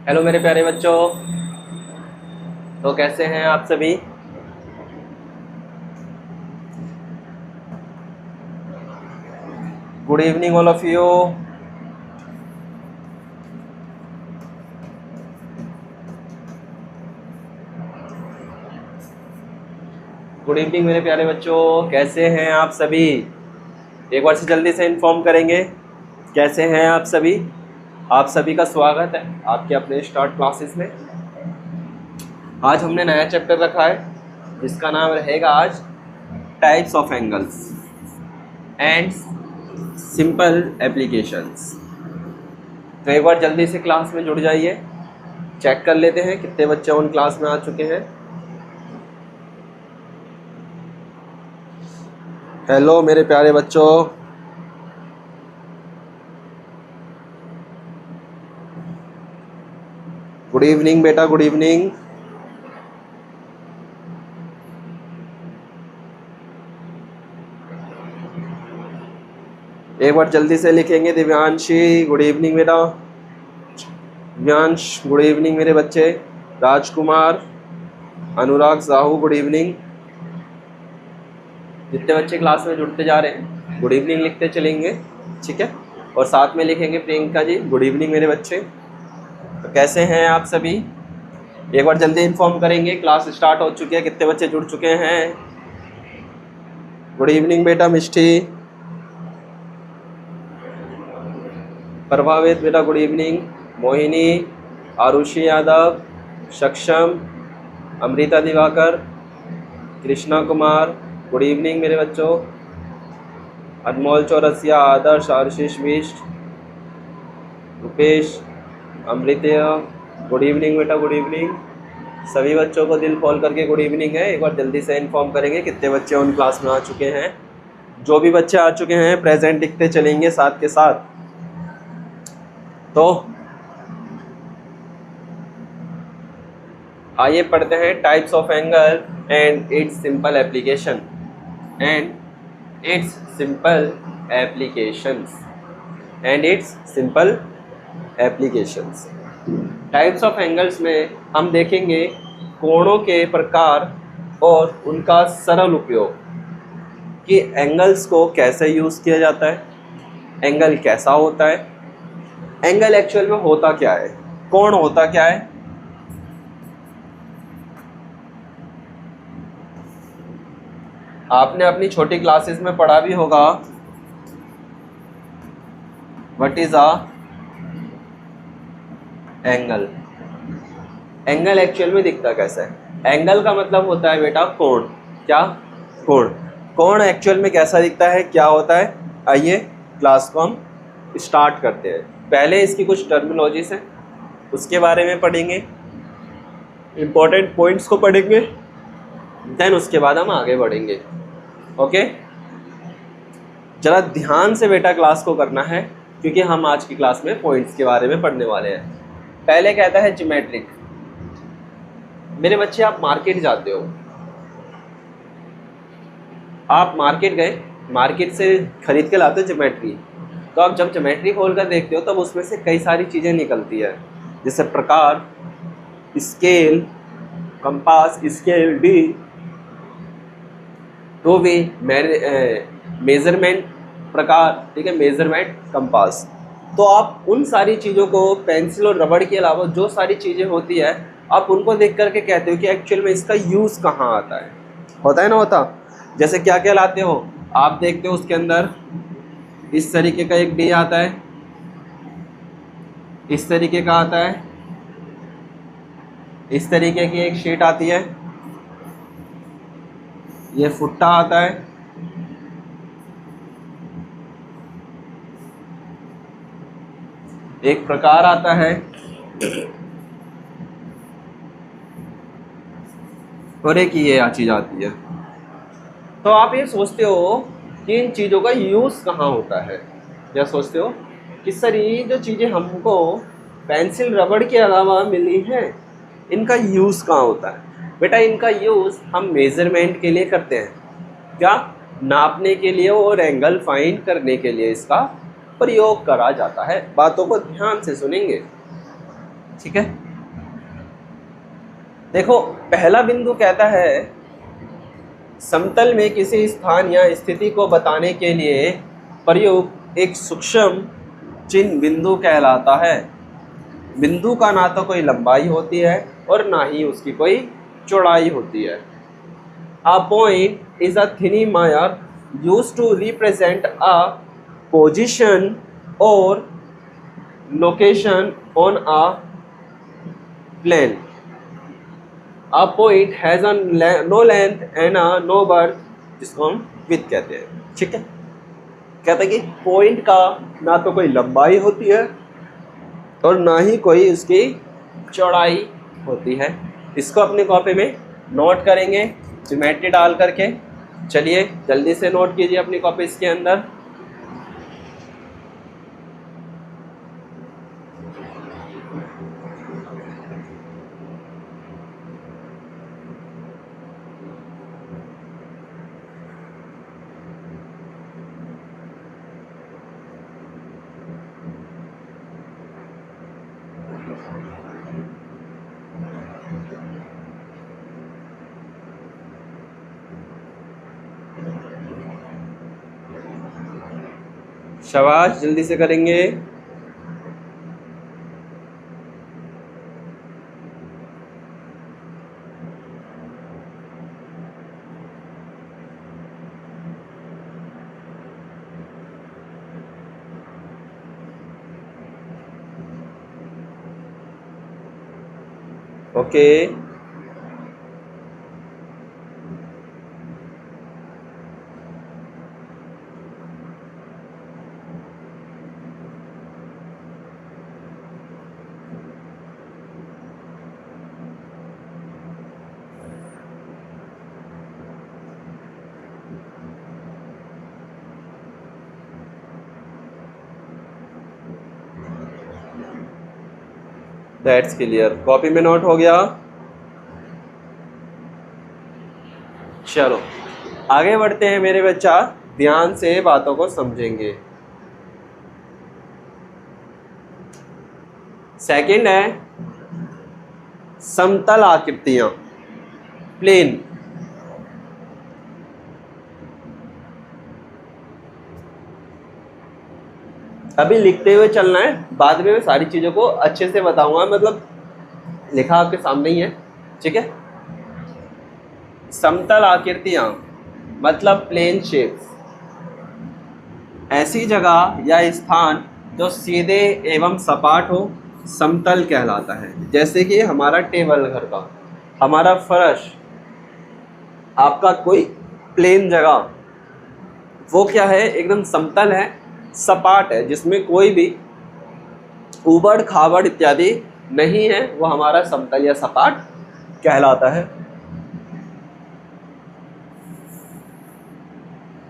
Hello मेरे प्यारे बच्चों। तो कैसे हैं आप सभी। Good evening all of you. Good evening मेरे प्यारे बच्चों, कैसे हैं आप सभी। एक बार से जल्दी से इन्फॉर्म करेंगे कैसे हैं आप सभी। आप सभी का स्वागत है आपके अपने स्टार्ट क्लासेस में। आज हमने नया चैप्टर रखा है जिसका नाम रहेगा आज types of angles and simple applications. तो एक बार जल्दी से क्लास में जुड़ जाइए। चेक कर लेते हैं कितने बच्चे उन क्लास में आ चुके हैं। हेलो मेरे प्यारे बच्चों। गुड इवनिंग बेटा, गुड इवनिंग। एक बार जल्दी से लिखेंगे। दिव्यांशी गुड इवनिंग बेटा। दिव्यांश गुड इवनिंग मेरे बच्चे। राजकुमार, अनुराग साहू गुड इवनिंग। जितने बच्चे क्लास में जुड़ते जा रहे हैं गुड इवनिंग लिखते चलेंगे, ठीक है। और साथ में लिखेंगे प्रियंका जी गुड इवनिंग मेरे बच्चे। तो कैसे हैं आप सभी। एक बार जल्दी इन्फॉर्म करेंगे क्लास स्टार्ट हो चुकी है, कितने बच्चे जुड़ चुके हैं। गुड इवनिंग बेटा मिष्टी। प्रभावित बेटा गुड इवनिंग। मोहिनी, आरुषि यादव, सक्षम, अमृता दिवाकर, कृष्णा कुमार गुड इवनिंग मेरे बच्चों। अनमोल चौरसिया, आदर्श, आशीष बिष्ट, रुपेश, अमृत्य गुड इवनिंग बेटा, गुड इवनिंग। सभी बच्चों को दिल खोल करके गुड इवनिंग है। एक बार जल्दी से इन्फॉर्म करेंगे कितने बच्चे उन क्लास में आ चुके हैं। जो भी बच्चे आ चुके हैं प्रेजेंट लिखते चलेंगे साथ के साथ। तो आइए पढ़ते हैं types of angle and it's simple application and it's simple applications and it's simple applications. Types of angles में हम देखेंगे कोणों के प्रकार और उनका सरल उपयोग कि एंगल्स को कैसे यूज़ किया जाता है, एंगल कैसा होता है, एंगल एक्चुअल में होता क्या है, कोण होता क्या है। आपने अपनी छोटी क्लासेस में पढ़ा भी होगा what is a angle. Angle actual में दिखता कैसा है। एंगल का मतलब होता है बेटा कोण। क्या? कोण। कोण एक्चुअल में कैसा दिखता है, क्या होता है। आइए क्लास को हम स्टार्ट करते हैं। पहले इसकी कुछ टर्मिनोलॉजीज है उसके बारे में पढ़ेंगे, इंपॉर्टेंट पॉइंट्स को पढ़ेंगे, देन उसके बाद हम आगे बढ़ेंगे। ओके, जरा ध्यान से बेटा क्लास को करना है क्योंकि हम आज की क्लास में पॉइंट्स के बारे में पढ़ने वाले हैं। पहले कहता है ज्योमेट्रिक। मेरे बच्चे आप मार्केट जाते हो, आप मार्केट गए, मार्केट से खरीद के लाते हो ज्योमेट्री। तो आप जब ज्योमेट्री खोल कर देखते हो तब उसमें से कई सारी चीज़ें निकलती है, जैसे प्रकार, स्केल, कंपास, स्केल, डी, तो वे मेजरमेंट प्रकार, ठीक है, मेजरमेंट, कंपास। तो आप उन सारी चीज़ों को पेंसिल और रबड़ के अलावा जो सारी चीज़ें होती है आप उनको देख करके कहते हो कि एक्चुअल में इसका यूज़ कहाँ आता है। होता है ना, होता। जैसे क्या क्या लाते हो आप, देखते हो उसके अंदर इस तरीके का एक डी आता है, इस तरीके का आता है, इस तरीके की एक शीट आती है, ये फुट्टा आता है, एक प्रकार आता है, और एक ये चीज़ आती है। तो आप ये सोचते हो कि इन चीज़ों का यूज़ कहाँ होता है। क्या सोचते हो कि सर ये जो चीज़ें हमको पेंसिल रबड़ के अलावा मिली हैं इनका यूज़ कहाँ होता है। बेटा इनका यूज़ हम मेज़रमेंट के लिए करते हैं, क्या, नापने के लिए और एंगल फाइंड करने के लिए इसका प्रयोग करा जाता है। बातों को ध्यान से सुनेंगे। ठीक है। देखो पहला बिंदु कहता है समतल में किसी स्थान या स्थिति को बताने के लिए प्रयुक्त एक सूक्ष्म चिन्ह बिंदु कहलाता है। बिंदु का ना तो कोई लंबाई होती है और ना ही उसकी कोई चौड़ाई होती है। A point is a thin wire used to represent a position or location on a plane. A point has a no length and a no breadth, जिसको हम width कहते हैं। ठीक है, कहते हैं कि पॉइंट का ना तो कोई लंबाई होती है और ना ही कोई उसकी चौड़ाई होती है। इसको अपनी कॉपी में नोट करेंगे ज्योमेट्री डाल करके। चलिए जल्दी से नोट कीजिए अपनी कॉपीज के अंदर। शाबाश, जल्दी से करेंगे। Okay, that's clear. कॉपी में नोट हो गया। चलो आगे बढ़ते हैं मेरे बच्चा, ध्यान से बातों को समझेंगे। सेकंड है समतल आकृतियां, प्लेन। अभी लिखते हुए चलना है, बाद में मैं सारी चीजों को अच्छे से बताऊंगा, मतलब लिखा आपके सामने ही है। ठीक है, समतल आकृतियां मतलब प्लेन शेप्स, ऐसी जगह या स्थान जो सीधे एवं सपाट हो, समतल कहलाता है। जैसे कि हमारा टेबल घर का, हमारा फर्श, आपका कोई प्लेन जगह, वो क्या है, एकदम समतल है, सपाट है, जिसमें कोई भी उबड़ खाबड़ इत्यादि नहीं है, वो हमारा समतल या सपाट कहलाता है।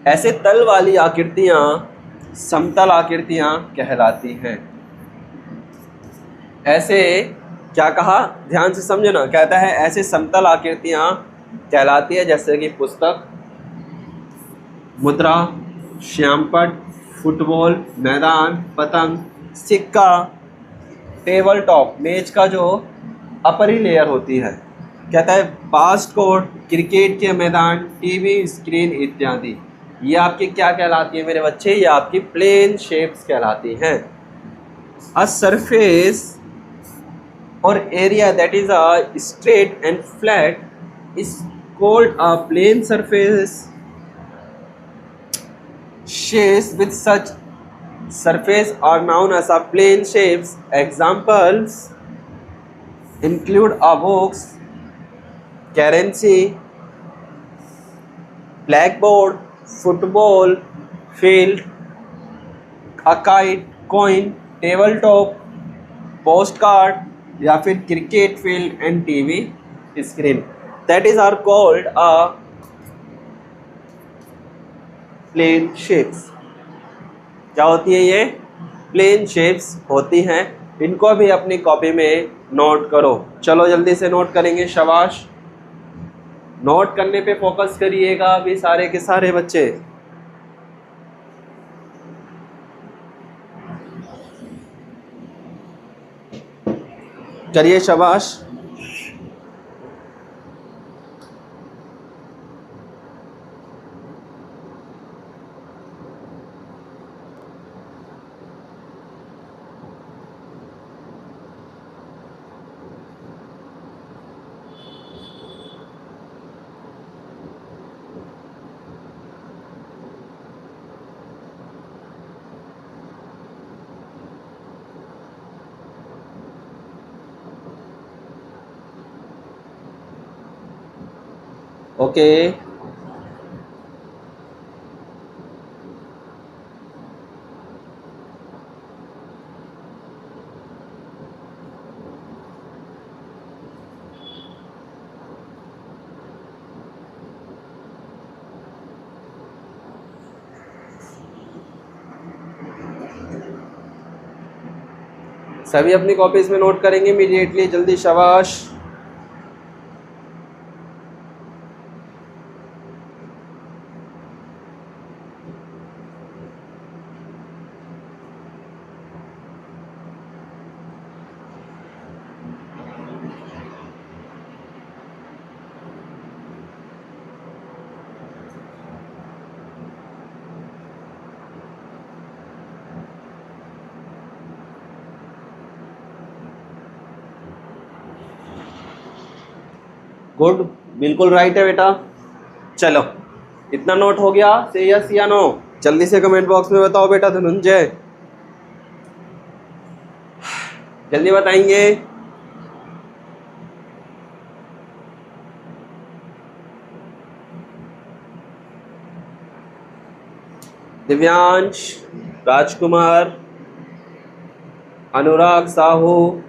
ऐसे तल वाली आकृतियां समतल आकृतियां कहलाती हैं। ऐसे क्या कहा, ध्यान से समझो ना, कहता है ऐसे समतल आकृतियां कहलाती है जैसे कि पुस्तक, मुद्रा, श्यामपट, फुटबॉल मैदान, पतंग, सिक्का, टेबल टॉप, मेज का जो अपरी लेयर होती है। कहता है बास्ट कोर्ट, क्रिकेट के मैदान, टीवी स्क्रीन इत्यादि। ये आपकी क्या कहलाती है मेरे बच्चे, ये आपकी प्लेन शेप्स कहलाती हैं। A surface or area that is a straight and flat is called a plane surface. Shapes with such surface are known as a plane shapes. Examples include a box, currency, blackboard, football field, a kite, coin, tabletop, postcard या फिर cricket field and TV screen. That is are called a plane shapes. क्या होती है ये, plane shapes होती हैं। इनको भी अपनी कॉपी में नोट करो। चलो जल्दी से नोट करेंगे, शाबाश। नोट करने पे फोकस करिएगा अभी सारे के सारे बच्चे। करिए, शाबाश। ओके, सभी अपनी कॉपीज में नोट करेंगे इमीडिएटली, जल्दी, शाबाश। गुड, बिल्कुल राइट है बेटा। चलो, इतना नोट हो गया, से यस या नो? जल्दी से कमेंट बॉक्स में बताओ बेटा। धनंजय जल्दी बताएंगे। दिव्यांश, राजकुमार, अनुराग साहू,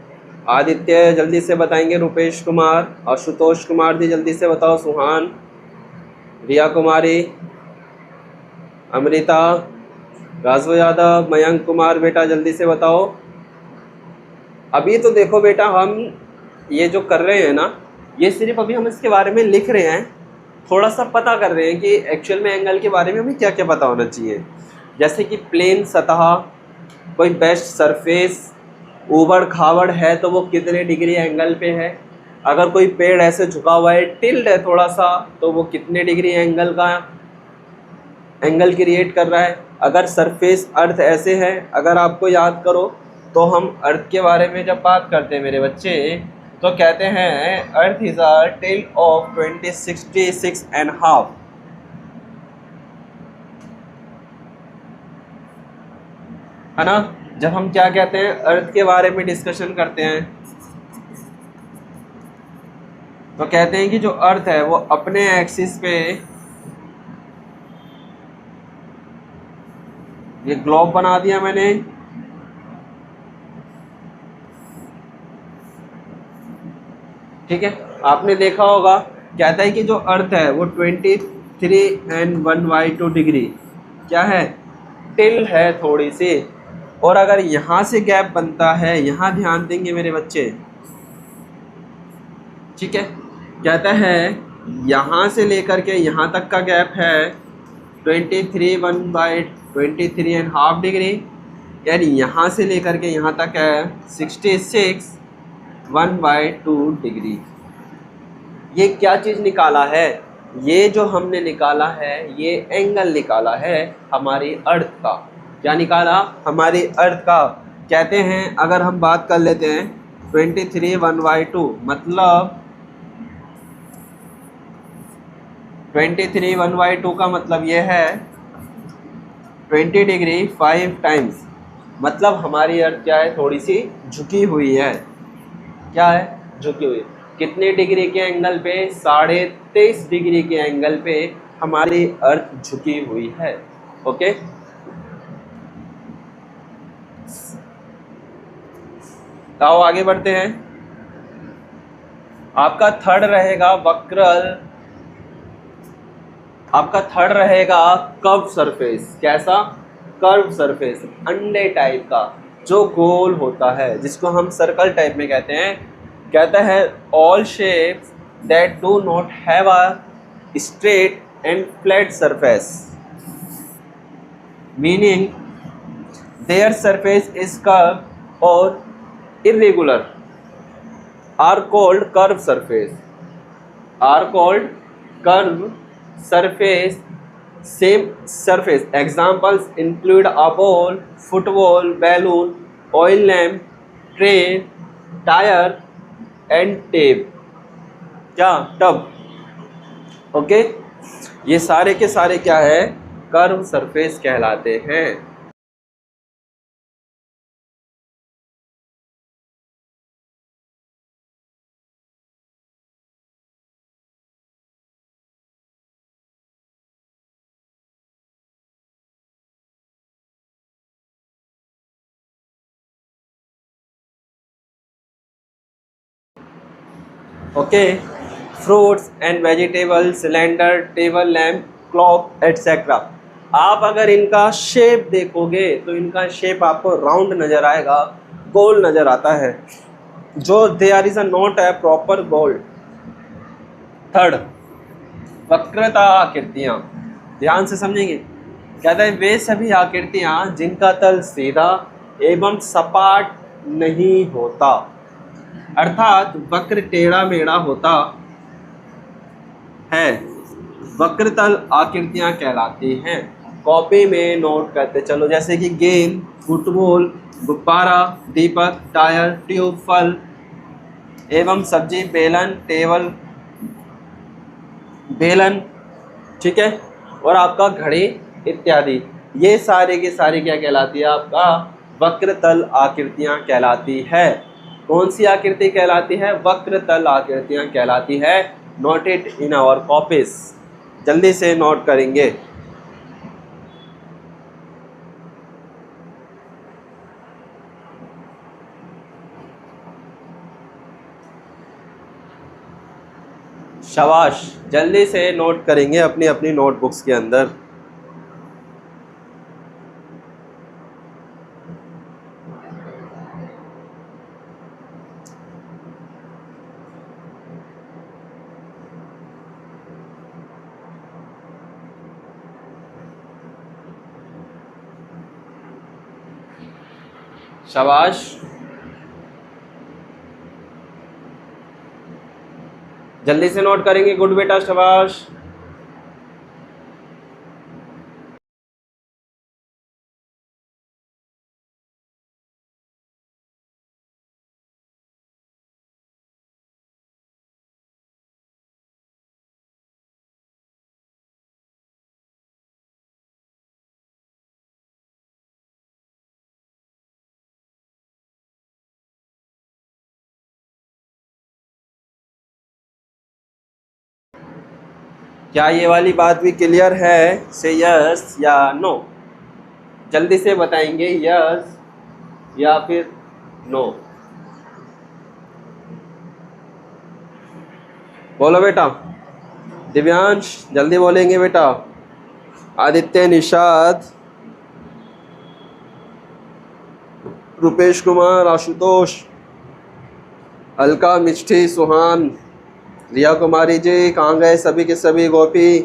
आदित्य जल्दी से बताएंगे। रुपेश कुमार, आशुतोष कुमार जी जल्दी से बताओ। सुहान, रिया कुमारी, अमृता, राजू यादव, मयंक कुमार, बेटा जल्दी से बताओ। अभी तो देखो बेटा, हम ये जो कर रहे हैं ना, ये सिर्फ अभी हम इसके बारे में लिख रहे हैं, थोड़ा सा पता कर रहे हैं कि एक्चुअल में एंगल के बारे में हमें क्या क्या पता होना चाहिए। जैसे कि प्लेन सतह, कोई बेस्ट सरफेस, ऊबड़ खाबड़ है तो वो कितने डिग्री एंगल पे है, अगर कोई पेड़ ऐसे झुका हुआ है, टिल्ड है थोड़ा सा, तो वो कितने डिग्री एंगल क्रिएट कर रहा है। अगर सरफेस अर्थ ऐसे है, अगर आपको याद करो तो हम अर्थ के बारे में जब बात करते हैं मेरे बच्चे, तो कहते हैं earth is a tilt of 2066.5, है ना। जब हम क्या कहते हैं, अर्थ के बारे में डिस्कशन करते हैं, तो कहते हैं कि जो अर्थ है वो अपने एक्सिस पे, ये ग्लोब बना दिया मैंने, ठीक है। आपने देखा होगा, कहता है कि जो अर्थ है वो 23 and 1/2 डिग्री क्या है, टिल्ट है थोड़ी सी। और अगर यहाँ से गैप बनता है, यहाँ ध्यान देंगे मेरे बच्चे, ठीक है। कहता है यहाँ से लेकर के यहाँ तक का गैप है 23 डिग्री, यानी यहाँ से लेकर के यहाँ तक है 66 डिग्री। ये क्या चीज़ निकाला है? ये जो हमने निकाला है, ये एंगल निकाला है हमारी अर्थ का। क्या निकाला? हमारी अर्थ का। कहते हैं, अगर हम बात कर लेते हैं 23 मतलब 23 का मतलब ये है 20 डिग्री 5 टाइम्स, मतलब हमारी अर्थ क्या है, थोड़ी सी झुकी हुई है। क्या है? झुकी हुई। कितने डिग्री के एंगल पे? 23.5 डिग्री के एंगल पे हमारी अर्थ झुकी हुई है। ओके, आओ आगे बढ़ते हैं। आपका थर्ड रहेगा वक्रल, आपका थर्ड रहेगा कर्व सरफेस। कैसा? कर्व सरफेस, अंडे टाइप का, जो गोल होता है, जिसको हम सर्कल टाइप में कहते हैं। कहता है all shapes that do not have a straight and flat surface, meaning their surface is curve और irregular. Are called curve surface, are called curve surface, same surface. Examples include a ball, football, balloon, oil lamp, train, tyre and tape, क्या tub. ओके, ये सारे के सारे क्या है, curve surface कहलाते हैं। Okay, fruits and vegetable, cylinder, table lamp, clock etcetera. आप अगर इनका शेप देखोगे तो इनका शेप आपको राउंड नजर आएगा, गोल नजर आता है, जो there is a not a proper गोल। थर्ड, वक्रता आकृतियां, ध्यान से समझेंगे। कहता है वे सभी आकृतियां जिनका तल सीधा एवं सपाट नहीं होता, अर्थात वक्र टेढ़ा मेढ़ा होता है, वक्रतल आकृतियां कहलाती हैं। कॉपी में नोट करते चलो, जैसे कि गेंद, फुटबॉल, गुब्बारा, दीपक, टायर, ट्यूब, फल एवं सब्जी, बेलन, टेबल, बेलन, ठीक है, और आपका घड़ी इत्यादि। ये सारे के सारे क्या कहलाती है, आपका वक्रतल आकृतियां कहलाती है। कौन सी आकृति कहलाती है, वक्रतल आकृतियां कहलाती है। Note it in our copies, जल्दी से नोट करेंगे। शाबाश, जल्दी से नोट करेंगे अपनी अपनी नोटबुक्स के अंदर। शाबाश, जल्दी से नोट करेंगे, गुड बेटा, शाबाश। क्या ये वाली बात भी क्लियर है, से यस या नो, जल्दी से बताएंगे, यस या फिर नो। बोलो बेटा, दिव्यांश जल्दी बोलेंगे बेटा, आदित्य, निषाद, रुपेश कुमार, आशुतोष, अलका, मिष्टी, सुहान, रिया कुमारी जी, कहाँ गए सभी के सभी, गोपी,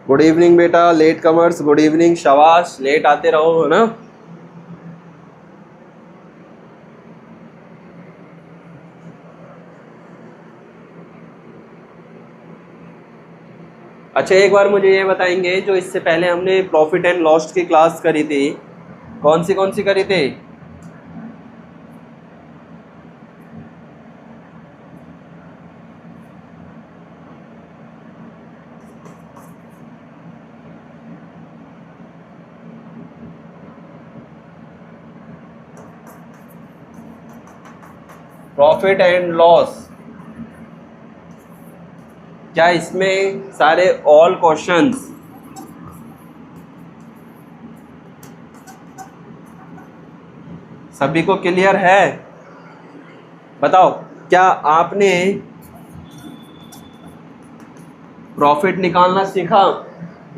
गुड इवनिंग बेटा, लेट कमर्स गुड इवनिंग, शाबाश, लेट आते रहो, है ना। अच्छा, एक बार मुझे ये बताएंगे, जो इससे पहले हमने प्रॉफिट एंड लॉस की क्लास करी थी, कौन सी करी थी। प्रॉफिट एंड लॉस, क्या इसमें सारे ऑल क्वेश्चंस सभी को क्लियर है? बताओ, क्या आपने प्रॉफिट निकालना सीखा,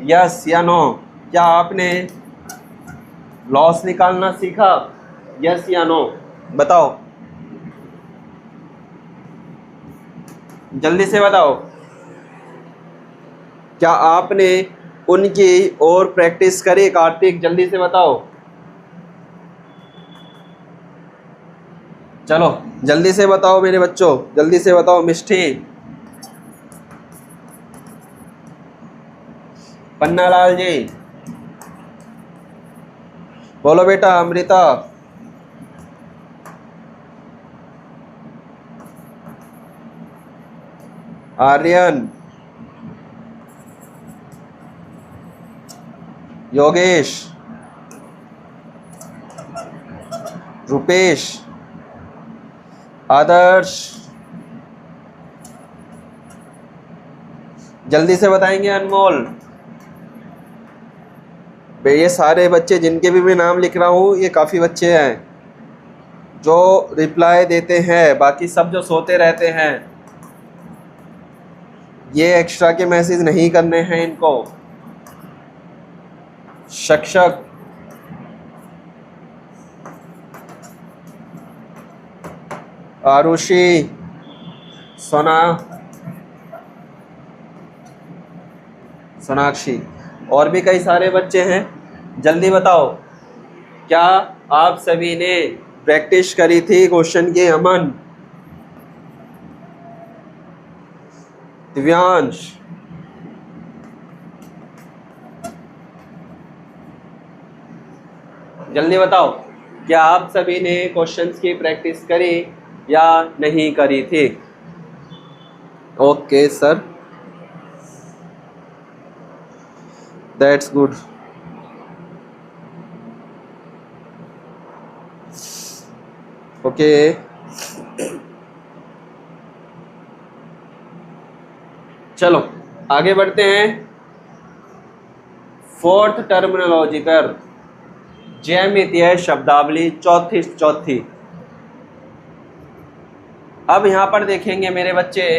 यस या नो? क्या आपने लॉस निकालना सीखा, यस या नो? बताओ, जल्दी से बताओ। क्या आपने उनकी और प्रैक्टिस करी, कार्तिक जल्दी से बताओ। चलो जल्दी से बताओ मेरे बच्चों, जल्दी से बताओ। मिष्टी, पन्नालाल जी बोलो बेटा। अमृता, आर्यन, योगेश, रुपेश, आदर्श, जल्दी से बताएंगे। अनमोल, ये सारे बच्चे जिनके भी मैं नाम लिख रहा हूँ, ये काफ़ी बच्चे हैं जो रिप्लाई देते हैं, बाकी सब जो सोते रहते हैं, ये एक्स्ट्रा के मैसेज नहीं करने हैं इनको। शिक्षक, आरुषि, सोना, सोनाक्षी, और भी कई सारे बच्चे हैं। जल्दी बताओ, क्या आप सभी ने प्रैक्टिस करी थी क्वेश्चन की? अमन, दिव्यांश, जल्दी बताओ, क्या आप सभी ने क्वेश्चंस की प्रैक्टिस करी या नहीं करी थी? Okay sir, that's good. Okay, चलो आगे बढ़ते हैं। फोर्थ टर्मिनोलॉजी पर, ज्यामितीय शब्दावली, चौथी। अब यहां पर देखेंगे मेरे बच्चे,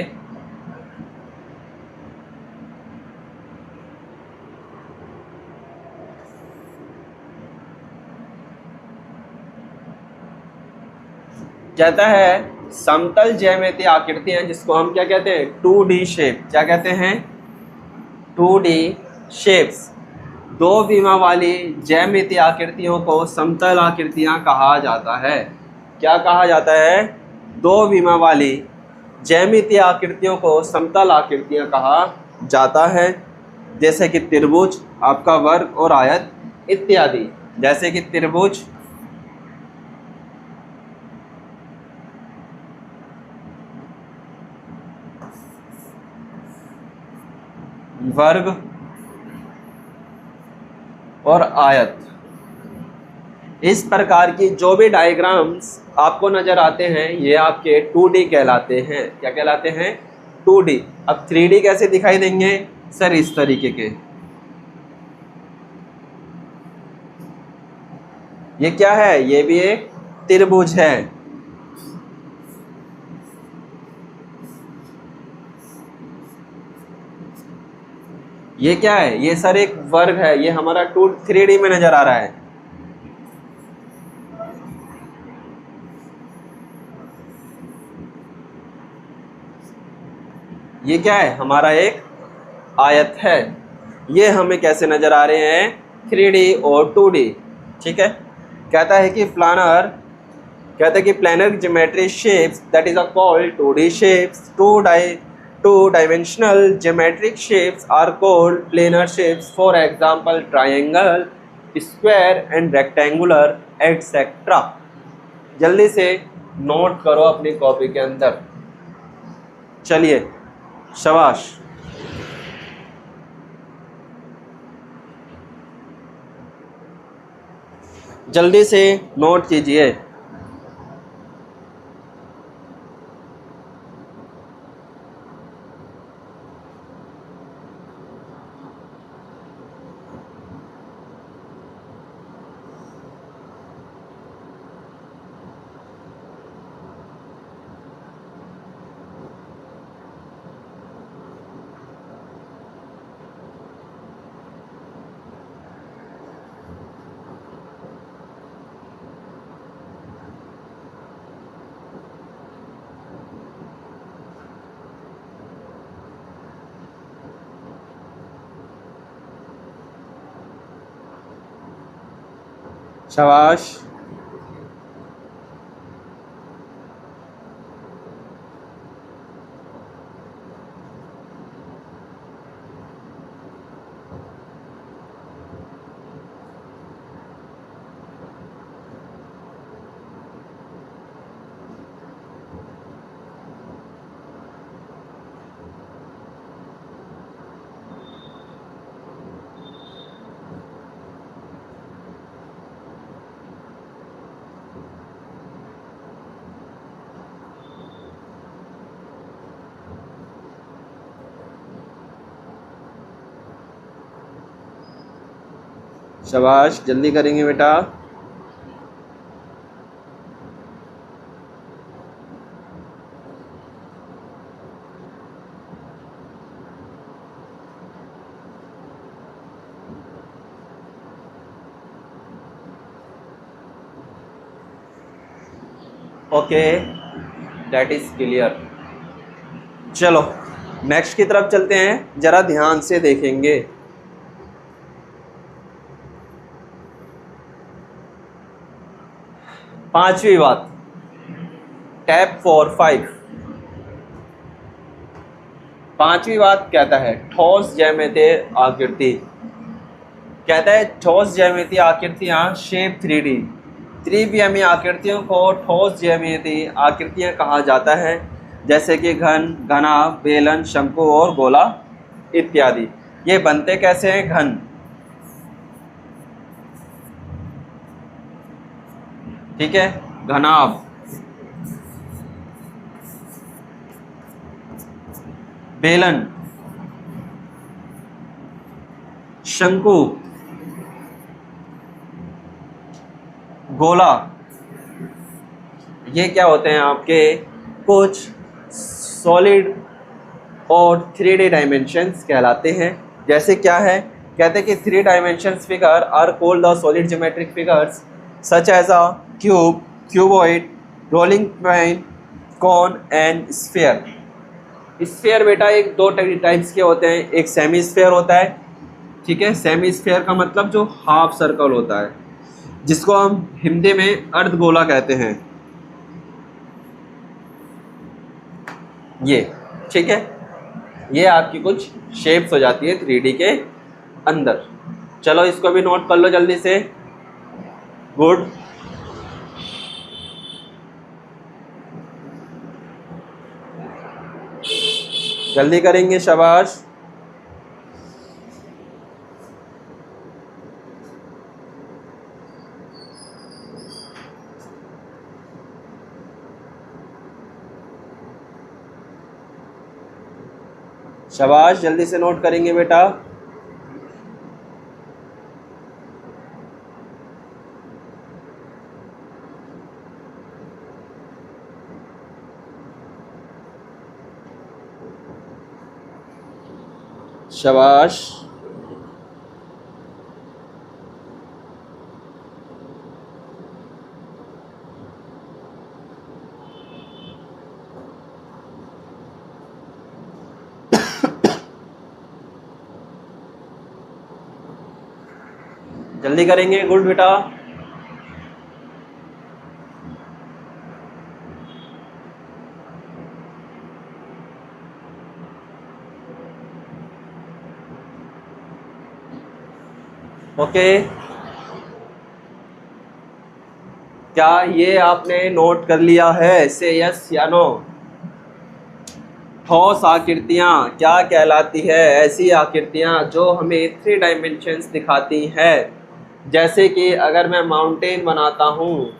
कहता है समतल ज्यामितीय आकृतियां, जिसको हम क्या कहते हैं? 2D shape. क्या कहते हैं? 2D shapes. दो विमा वाली ज्यामितीय आकृतियों को समतल आकृतियां कहा जाता है। क्या कहा जाता है? दो विमा वाली ज्यामितीय आकृतियों को समतल आकृतियां कहा जाता है, जैसे कि त्रिभुज, आपका वर्ग और आयत इत्यादि। जैसे कि त्रिभुज, वर्ग और आयत। इस प्रकार की जो भी डायग्राम्स आपको नजर आते हैं, ये आपके 2D कहलाते हैं। क्या कहलाते हैं? 2D। अब 3D कैसे दिखाई देंगे सर? इस तरीके के। ये क्या है? ये भी एक त्रिभुज है। ये क्या है? ये सर एक वर्ग है। ये हमारा 3D में नजर आ रहा है। ये क्या है? हमारा एक आयत है। ये हमें कैसे नजर आ रहे हैं? 3D और 2D। ठीक है। कहता है कि planar geometry shapes that is called 2D shapes. Two dimensional geometric shapes are called planar shapes. For example triangle, square and rectangular etcetera. जल्दी से नोट करो अपनी कॉपी के अंदर। चलिए, शाबाश। जल्दी से नोट कीजिए। शाबाश। शाबाश, जल्दी करेंगे बेटा। Okay, that is clear. चलो नेक्स्ट की तरफ चलते हैं, जरा ध्यान से देखेंगे। पांचवी बात, टैप 4-5। पांचवी बात कहता है ठोस ज्यामितीय आकृति। कहता है ठोस ज्यामितीय आकृतियां शेप 3D, त्रिविमीय आकृतियों को ठोस ज्यामितीय आकृतियां कहा जाता है, जैसे कि घन, घना, बेलन, शंकु और गोला इत्यादि। ये बनते कैसे हैं? घन, ठीक है, घनाभ, बेलन, शंकु, गोला, ये क्या होते हैं आपके कुछ सॉलिड और 3D डायमेंशंस कहलाते हैं। जैसे क्या है, कहते हैं कि 3 dimensions figure are called the solid geometric figures such as a cube, cuboid, rolling plane, cone and sphere. Sphere बेटा एक दो टाइप्स के होते हैं, एक सेमी स्फीयर होता है, ठीक है, सेमी स्फीयर का मतलब जो हाफ सर्कल होता है, जिसको हम हिंदी में अर्धगोला कहते हैं, ये, ठीक है, ये आपकी कुछ शेप्स हो जाती है 3D के अंदर। चलो इसको भी नोट कर लो जल्दी से। गुड, जल्दी करेंगे, शाबाश। शाबाश, जल्दी से नोट करेंगे बेटा। शाबाश, जल्दी करेंगे। गुड बेटा। ओके, क्या ये आपने नोट कर लिया है? से यस या नो। ठोस आकृतियां क्या कहलाती है? ऐसी आकृतियां जो हमें 3 डायमेंशंस दिखाती है। जैसे कि अगर मैं माउंटेन बनाता हूँ,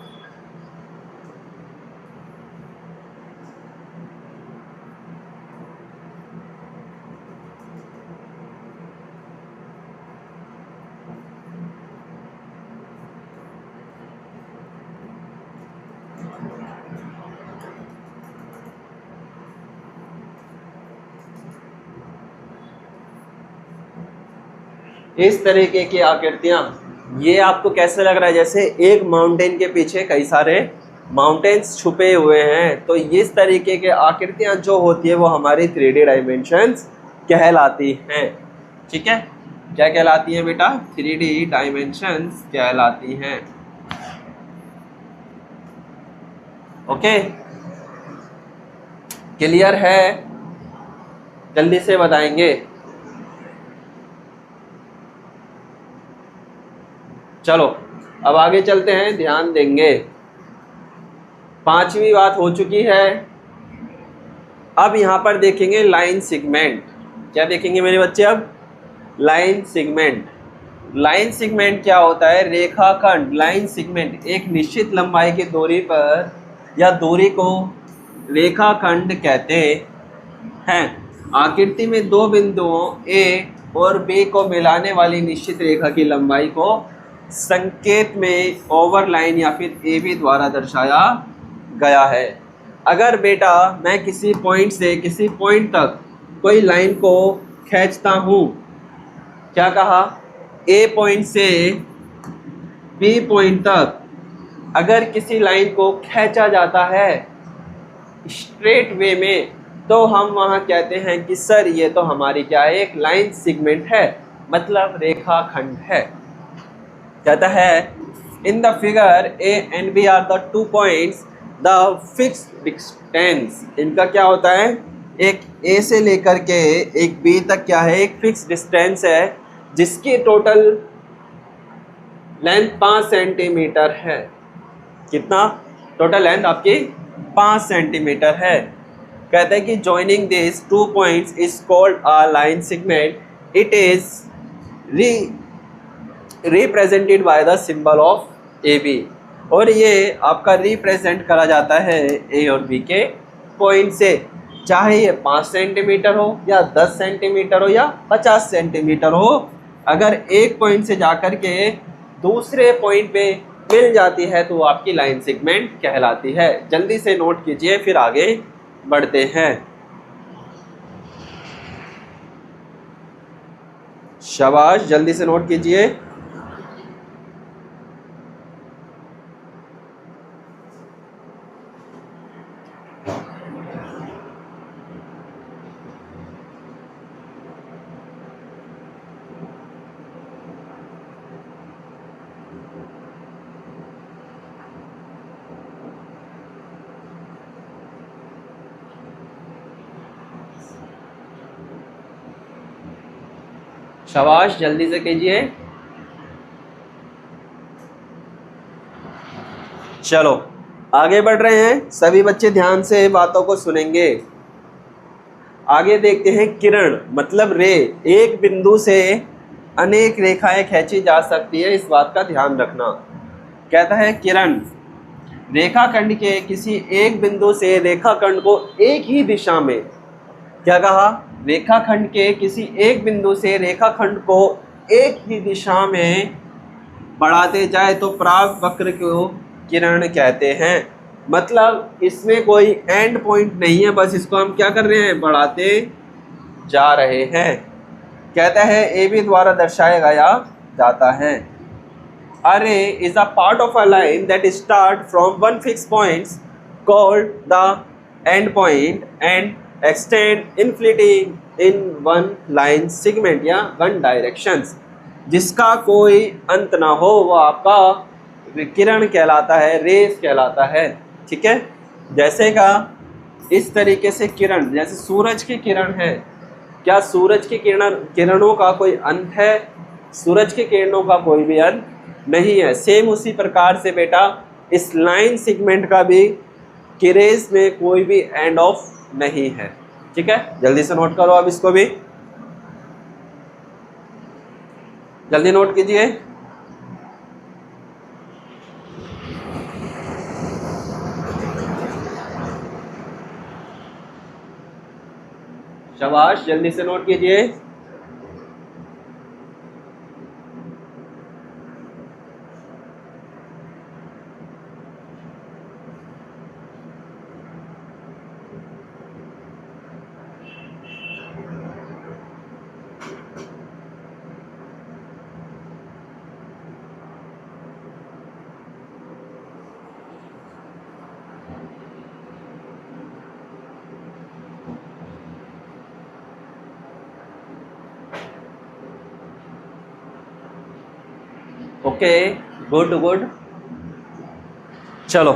इस तरीके की आकृतियां, ये आपको कैसे लग रहा है? जैसे एक माउंटेन के पीछे कई सारे माउंटेन्स छुपे हुए हैं। तो इस तरीके के आकृतियां जो होती है वो हमारी 3D डायमेंशंस कहलाती हैं। ठीक है, क्या कहलाती हैं बेटा? 3D डायमेंशंस कहलाती हैं। ओके, क्लियर है? जल्दी से बताएंगे। चलो अब आगे चलते हैं, ध्यान देंगे। 5वीं बात हो चुकी है। अब यहाँ पर देखेंगे लाइन सेगमेंट। क्या देखेंगे मेरे बच्चे? अब लाइन सेगमेंट। लाइन सेगमेंट क्या होता है? रेखाखंड। लाइन सेगमेंट एक निश्चित लंबाई की दूरी पर या दूरी को रेखाखंड कहते हैं। आकृति में दो बिंदुओं ए और बी को मिलाने वाली निश्चित रेखा की लंबाई को संकेत में ओवरलाइन या फिर ए बी द्वारा दर्शाया गया है। अगर बेटा मैं किसी पॉइंट से किसी पॉइंट तक कोई लाइन को खींचता हूँ, क्या कहा, ए पॉइंट से बी पॉइंट तक अगर किसी लाइन को खींचा जाता है स्ट्रेट वे में, तो हम वहाँ कहते हैं कि सर ये तो हमारी क्या है, एक लाइन सेगमेंट है, मतलब रेखाखंड है। कहता है in the figure A and B are the 2 points the fixed distance. इनका क्या होता है, एक ए से लेकर के एक बी तक क्या है, एक फिक्स डिस्टेंस है जिसकी टोटल लेंथ 5 सेंटीमीटर है। कितना टोटल लेंथ आपकी 5 सेंटीमीटर है। कहते हैं कि joining this 2 points is called a line segment. It is represented by the symbol of A B. और ये आपका रिप्रेजेंट करा जाता है ए और बी के पॉइंट से, चाहे ये 5 सेंटीमीटर हो या 10 सेंटीमीटर हो या 50 सेंटीमीटर हो। अगर एक पॉइंट से जाकर के दूसरे पॉइंट पे मिल जाती है तो आपकी लाइन सेगमेंट कहलाती है। जल्दी से नोट कीजिए, फिर आगे बढ़ते हैं। शाबाश, जल्दी से नोट कीजिए। शाबाश, जल्दी से कीजिए। चलो आगे बढ़ रहे हैं, सभी बच्चे ध्यान से बातों को सुनेंगे। आगे देखते हैं, किरण मतलब रे। एक बिंदु से अनेक रेखाएं खींची जा सकती है, इस बात का ध्यान रखना। कहता है किरण रेखाखंड के किसी एक बिंदु से रेखाखंड को एक ही दिशा में, क्या कहा, रेखाखंड के किसी एक बिंदु से रेखाखंड को एक ही दिशा में बढ़ाते जाए तो प्राप्त वक्र को किरण कहते हैं। मतलब इसमें कोई एंड पॉइंट नहीं है, बस इसको हम क्या कर रहे हैं, बढ़ाते जा रहे हैं। कहता है ए बी द्वारा दर्शाया गया जाता है। अरे is a part of a line that start from one fix point called the end point and extend infinity in one line segment या वन डायरेक्शंस। जिसका कोई अंत ना हो वो आपका किरण कहलाता है, रेस कहलाता है। ठीक है, जैसे का इस तरीके से किरण, जैसे सूरज की किरण है, क्या सूरज की किरणों का कोई अंत है? सूरज की किरणों का कोई भी अंत नहीं है। सेम उसी प्रकार से बेटा इस लाइन सेगमेंट का भी किरेज में कोई भी एंड ऑफ नहीं है। ठीक है, जल्दी से नोट करो, अब इसको भी जल्दी नोट कीजिए। शाबाश, जल्दी से नोट कीजिए। Okay, good good. चलो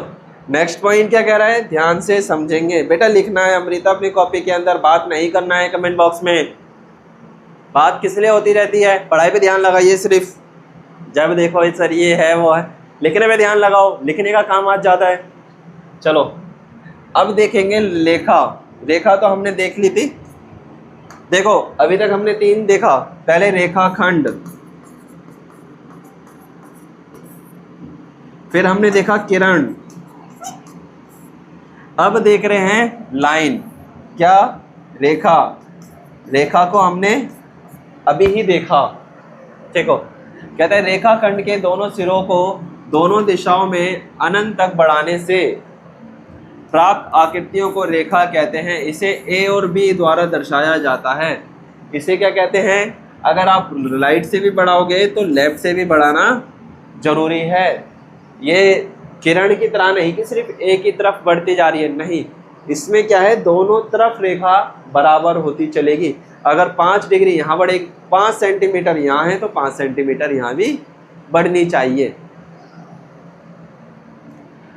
नेक्स्ट पॉइंट क्या कह रहा है, ध्यान से समझेंगे। बेटा लिखना है अमृता अपनी कॉपी के अंदर, बात नहीं करना है कमेंट बॉक्स में। बात किस लिए होती रहती है, पढ़ाई पे ध्यान लगाइए सिर्फ। जब देखो सर ये है वो है, लिखने में ध्यान लगाओ, लिखने का काम आज ज़्यादा है। चलो अब देखेंगे लेखा। रेखा तो हमने देख ली थी, देखो अभी तक हमने 3 देखा। पहले रेखाखंड, फिर हमने देखा किरण, अब देख रहे हैं लाइन। क्या, रेखा। रेखा को हमने अभी ही देखा। देखो कहते हैं रेखाखंड के दोनों सिरों को दोनों दिशाओं में अनंत तक बढ़ाने से प्राप्त आकृतियों को रेखा कहते हैं। इसे ए और बी द्वारा दर्शाया जाता है। इसे क्या कहते हैं? अगर आप राइट से भी बढ़ाओगे तो लेफ्ट से भी बढ़ाना जरूरी है। ये किरण की तरह नहीं कि सिर्फ एक ही तरफ बढ़ती जा रही है, नहीं, इसमें क्या है, दोनों तरफ रेखा बराबर होती चलेगी। अगर 5 डिग्री यहाँ बढ़े, 5 सेंटीमीटर यहाँ है तो 5 सेंटीमीटर यहाँ भी बढ़नी चाहिए।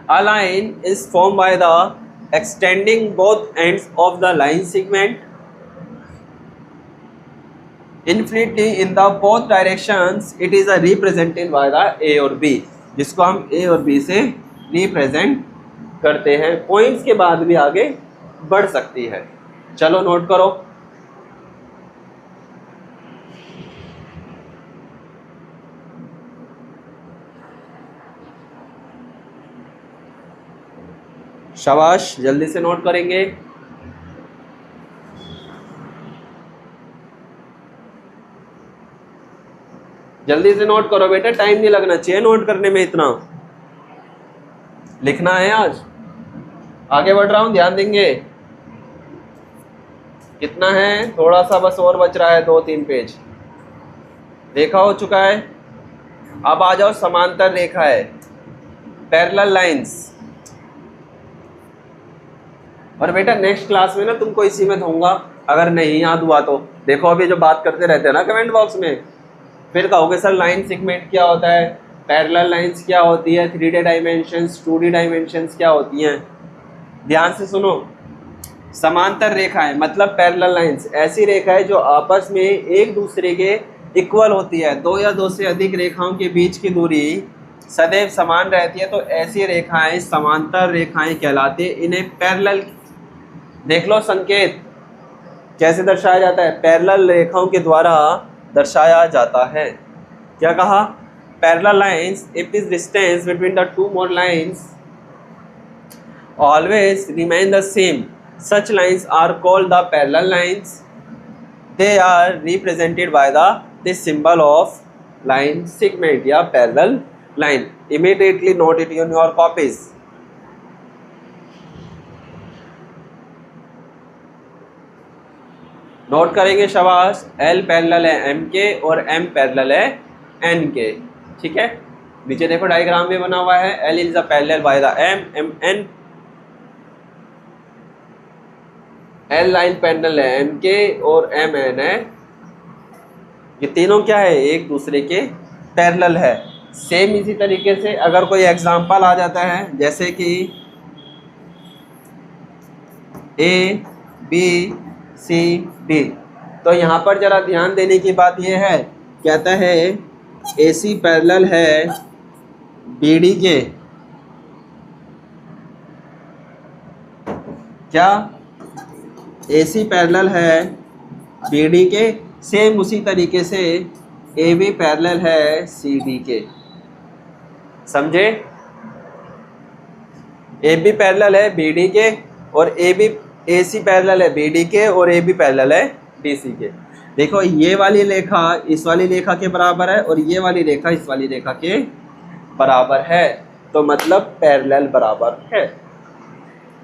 A line is formed by the extending both ends of the line segment infinity in the both directions. It is a represented by the A और B, जिसको हम A और B से रिप्रेजेंट करते हैं। पॉइंट्स के बाद भी आगे बढ़ सकती है। चलो नोट करो। शाबाश, जल्दी से नोट करेंगे। जल्दी से नोट करो बेटा, टाइम नहीं लगना चाहिए नोट करने में, इतना लिखना है आज। आगे बढ़ रहा हूं, ध्यान देंगे। कितना है? थोड़ा सा बस और बच रहा है, 2-3 पेज। रेखा हो चुका है। अब आ जाओ, समांतर रेखा है, पैरेलल लाइंस। और बेटा नेक्स्ट क्लास में ना तुमको इसी में दूंगा, अगर नहीं याद हुआ तो। देखो अभी जो बात करते रहते हैं ना कमेंट बॉक्स में, फिर कहोगे सर लाइन सेगमेंट क्या होता है, पैरेलल लाइंस क्या होती है, 3D डायमेंशंस, 2D डायमेंशंस क्या होती हैं। ध्यान से सुनो। समांतर रेखाएं मतलब पैरेलल लाइंस ऐसी रेखाएं जो आपस में एक दूसरे के इक्वल होती है। 2 या 2 से अधिक रेखाओं के बीच की दूरी सदैव समान रहती है, तो ऐसी रेखाएं समांतर रेखाएं कहलाती है। इन्हें पैरेलल, देख लो संकेत कैसे दर्शाया जाता है, पैरेलल रेखाओं के द्वारा दर्शाया जाता है। क्या कहा? Parallel lines if this distance between the two more lines always remain the same, such lines are called the parallel lines. They are represented by this symbol of line segment या parallel line. Immediately note it in your copies. Note करेंगे शाबाश। L parallel है M के और M parallel है N के, ठीक है। नीचे देखो डायग्राम में बना हुआ है, L is a parallel by the M, N L line parallel है M के और M N है। ये तीनों क्या है? एक दूसरे के पैरेलल है। सेम इसी तरीके से अगर कोई एग्जांपल आ जाता है, जैसे कि A B C D, तो यहाँ पर जरा ध्यान देने की बात यह है, कहता है AC पैरेलल है BD के, क्या AC पैरेलल है BD के, सेम उसी तरीके से AB पैरेलल है CD के। समझे? AB पैरेलल है BD के और AC पैरेलल है BD के और AB पैरेलल है DC के। देखो ये वाली रेखा इस वाली रेखा के बराबर है और ये वाली रेखा इस वाली रेखा के बराबर है, तो मतलब पैरेलल बराबर है।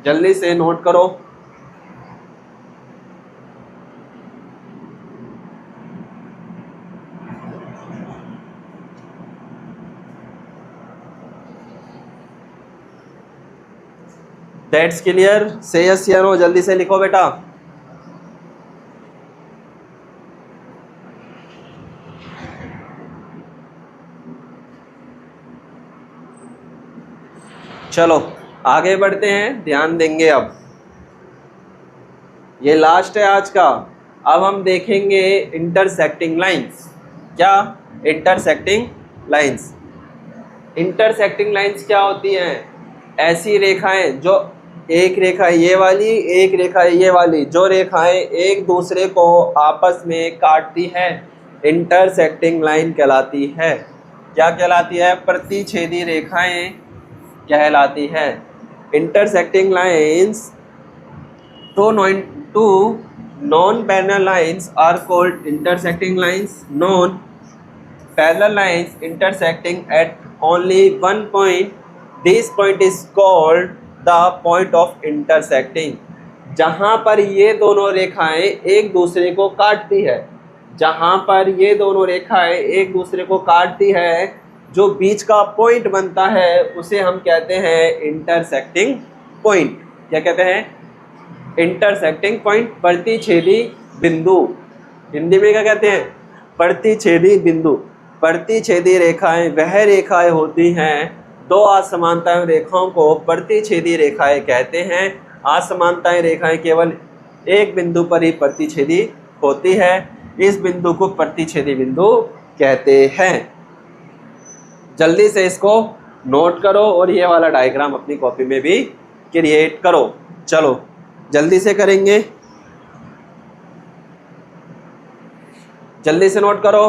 जल्दी से नोट करो। That's clear? से यस या नो, जल्दी से लिखो बेटा। चलो आगे बढ़ते हैं, ध्यान देंगे। अब ये लास्ट है आज का। अब हम देखेंगे इंटरसेक्टिंग लाइंस। क्या? Intersecting lines. इंटरसेक्टिंग लाइंस क्या होती हैं? ऐसी रेखाएं जो एक रेखा ये वाली, एक रेखा ये वाली, जो रेखाएं एक दूसरे को आपस में काटती है, इंटरसेक्टिंग लाइन कहलाती है। क्या कहलाती है? प्रतिच्छेदी रेखाएं कहलाती है। Intersecting lines two non parallel lines are called intersecting lines. Non parallel lines intersecting at only one point, this point is called the point of intersecting. जहाँ पर ये दोनों रेखाएं एक दूसरे को काटती है, जहाँ पर ये दोनों रेखाएं एक दूसरे को काटती है, जो बीच का पॉइंट बनता है उसे हम कहते हैं इंटरसेक्टिंग पॉइंट। क्या कहते हैं? इंटरसेक्टिंग पॉइंट, प्रतिच्छेदी बिंदु। हिंदी में क्या कहते हैं? प्रतिच्छेदी बिंदु। प्रतिच्छेदी रेखाएं वह रेखाएं होती हैं, दो असमानताएं रेखाओं को प्रतिच्छेदी रेखाएं कहते हैं। असमानताएं रेखाएं केवल एक बिंदु पर ही प्रतिच्छेदी होती है, इस बिंदु को प्रतिच्छेदी बिंदु कहते हैं। जल्दी से इसको नोट करो और ये वाला डायग्राम अपनी कॉपी में भी क्रिएट करो। चलो जल्दी से करेंगे, जल्दी से नोट करो।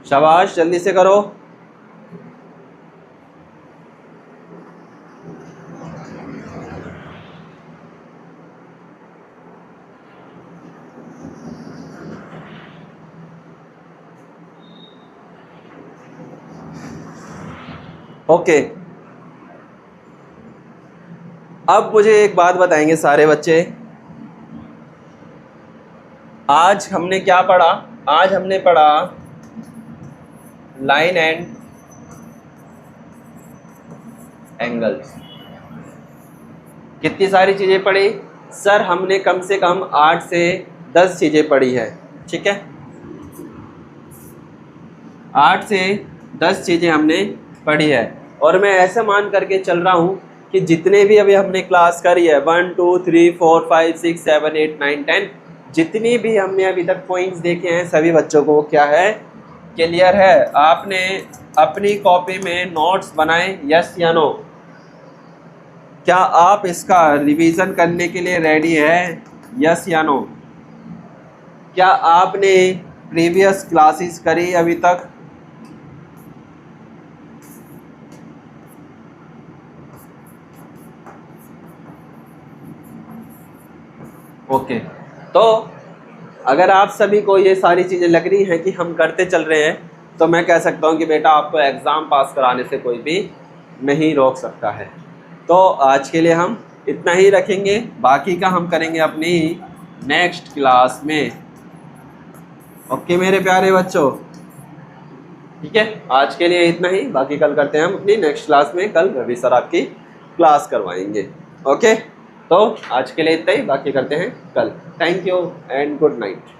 शाबाश, जल्दी से करो। ओके, अब मुझे एक बात बताएंगे सारे बच्चे, आज हमने क्या पढ़ा? आज हमने पढ़ा लाइन एंड एंगल्स। कितनी सारी चीज़ें पढ़ी सर? हमने कम से कम 8 से 10 चीज़ें पढ़ी है, ठीक है? 8 से 10 चीज़ें हमने पढ़ी है, और मैं ऐसे मान करके चल रहा हूँ कि जितने भी अभी हमने क्लास करी है 1 2 3 4 5 6 7 8 9 10, जितनी भी हमने अभी तक पॉइंट्स देखे हैं सभी बच्चों को क्या है? क्लियर है? आपने अपनी कॉपी में नोट्स बनाए, यस या नो? क्या आप इसका रिवीजन करने के लिए रेडी है, यस या नो? क्या आपने प्रीवियस क्लासेस करी अभी तक? ओके, तो अगर आप सभी को ये सारी चीज़ें लग रही हैं कि हम करते चल रहे हैं, तो मैं कह सकता हूँ कि बेटा आपको एग्ज़ाम पास कराने से कोई भी नहीं रोक सकता है। तो आज के लिए हम इतना ही रखेंगे, बाकी का हम करेंगे अपनी नेक्स्ट क्लास में। ओके मेरे प्यारे बच्चों, ठीक है? आज के लिए इतना ही, बाकी कल करते हैं हम अपनी नेक्स्ट क्लास में। कल रवि सर आपकी क्लास करवाएंगे। ओके, तो आज के लिए इतना ही, बाकी करते हैं कल। Thank you and good night.